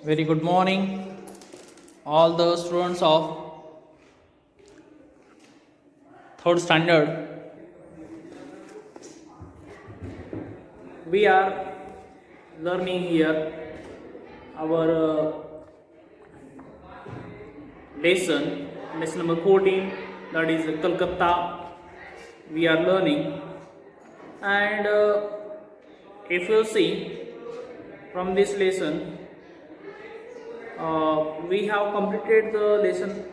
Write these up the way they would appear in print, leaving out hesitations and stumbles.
Very good morning, all the students of third standard. We are learning here our lesson number 14, that is Kolkata. We are learning, and if you see from this lesson, we have completed the lesson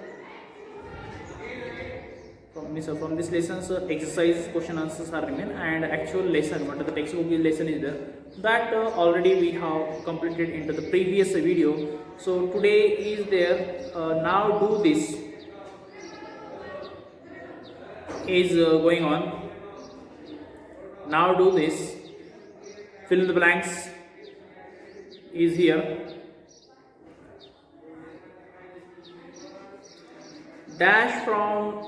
from this lesson. Exercise question answers are remain, and actual lesson what the textbook lesson is there, that already we have completed into the previous video. So today is there, now do this is going on. Now do this, fill in the blanks is here. Dash from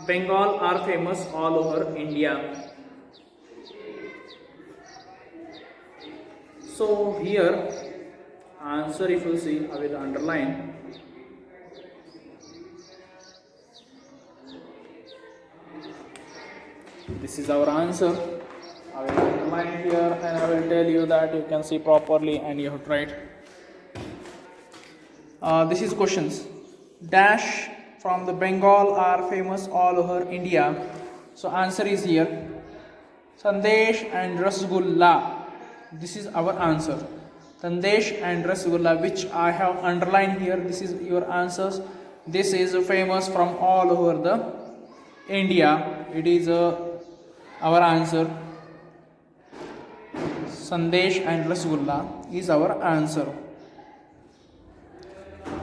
Bengal are famous all over India. So here answer, if you see, I will underline. This is our answer. I will underline here and I will tell you that you can see properly and you have to write. This is questions. Dash from the Bengal are famous all over India. So answer is here. Sandesh and Rasgulla. This is our answer. Sandesh and Rasgulla, which I have underlined here. This is your answers. This is famous from all over the India. It is our answer. Sandesh and Rasgulla is our answer.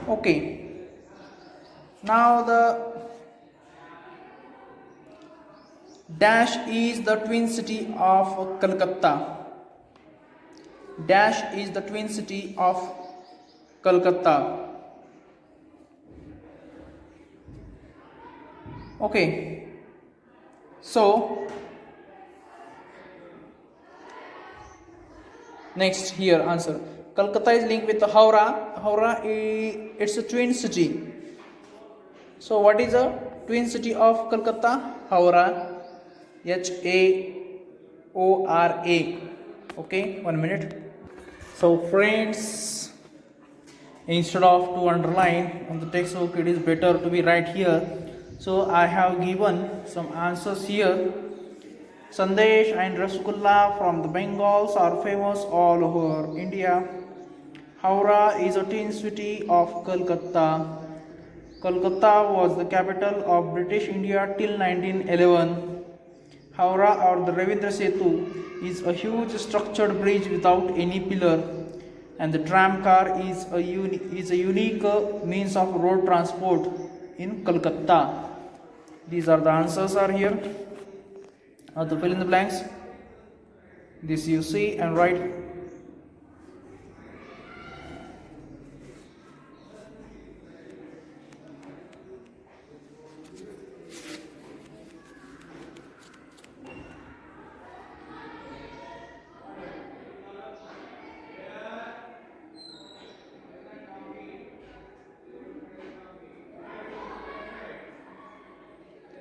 Okay. Now the dash is the twin city of Kolkata. Dash is the twin city of Kolkata. Okay. So next here answer. Kolkata is linked with Howrah. Howrah it's a twin city. So what is the twin city of Kolkata? Howrah. Haora. Okay, 1 minute. So friends, instead of to underline on the textbook, it is better to be right here. So I have given some answers here. Sandesh and Rasgulla from the Bengals are famous all over India. Howrah is a twin city of Kolkata. Kolkata was the capital of British India till 1911. Howrah or the Ravindra Setu is a huge structured bridge without any pillar, and the tram car is a unique means of road transport in Kolkata. These are the answers are here. To fill in the blanks. This you see and write.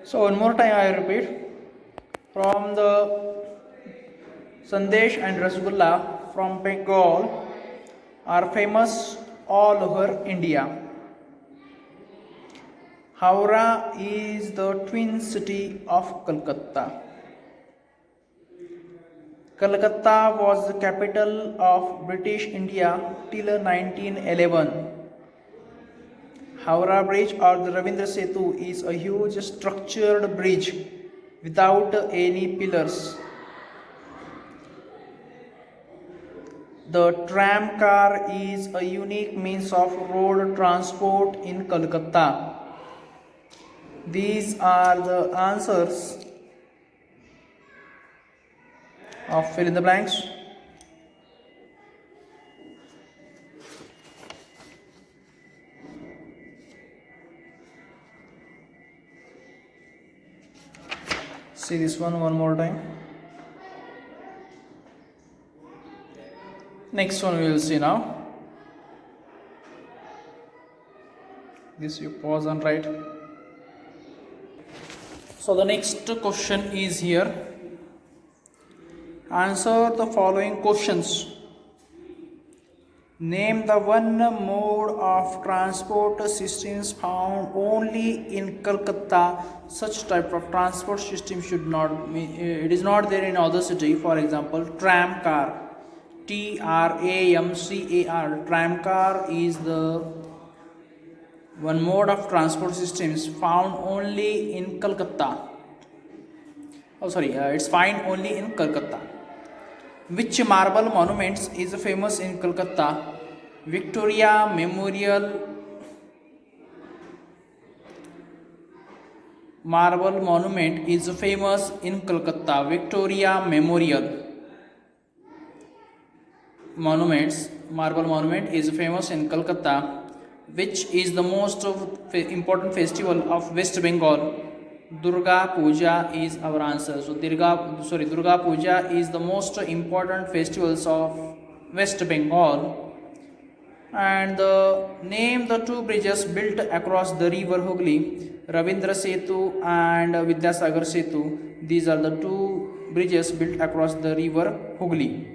So one more time I repeat. From the Sandesh and Rasgulla from Bengal are famous all over India. Howrah is the twin city of Kolkata. Kolkata was the capital of British India till 1911. Howrah Bridge or the Ravindra Setu is a huge structured bridge without any pillars. The tram car is a unique means of road transport in Kolkata. These are the answers of fill in the blanks. See this one more time. Next one we will see now. This you pause and write. So the next question is here. Answer the following questions. Name the one mode of transport systems found only in Kolkata. Such type of transport system should not be, it is not there in other city. For example, tram car, TRAMCAR. Tram car is the one mode of transport systems found only in Kolkata. It's found only in Kolkata. Which marble monuments is famous in Kolkata? Victoria Memorial marble monument is famous in Kolkata. Victoria Memorial marble monument is famous in Kolkata. Which is the most important festival of West Bengal? Durga Puja is our answer. So Durga Puja is the most important festivals of West Bengal. And name the two bridges built across the river Hooghly. Ravindra Setu and Vidyasagar Setu. These are the two bridges built across the river Hooghly.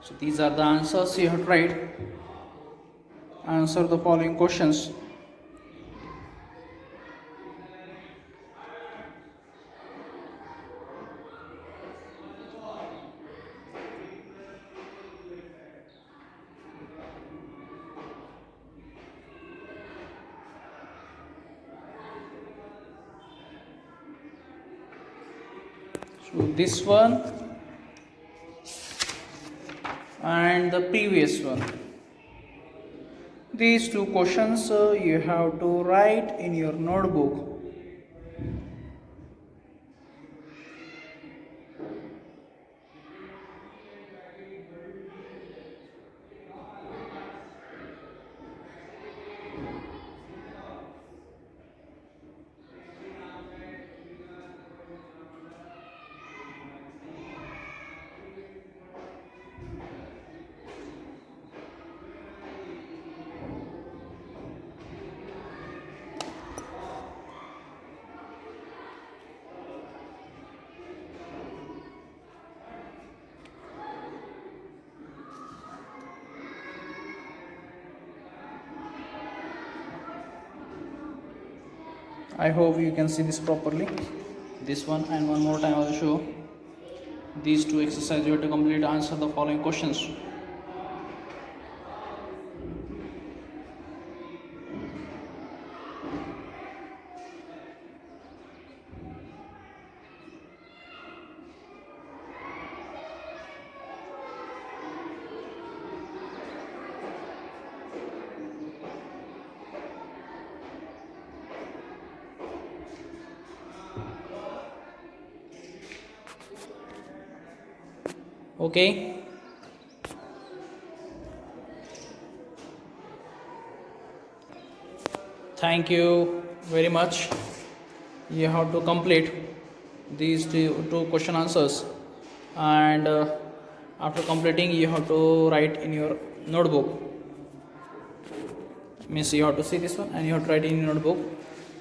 So these are the answers you have to write. Answer the following questions. So this one and the previous one. These two questions you have to write in your notebook. I hope you can see this properly. This one and one more time I will show. These two exercises you have to complete. Answer the following questions. Okay. Thank you very much. You have to complete these two question answers, and after completing you have to write in your notebook. Means you have to see this one and you have to write in your notebook.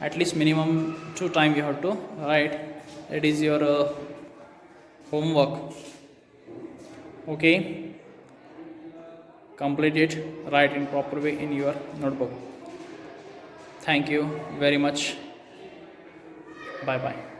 At least minimum 2 times you have to write. It is your homework. Okay, complete it, write in proper way in your notebook. Thank you very much. Bye bye.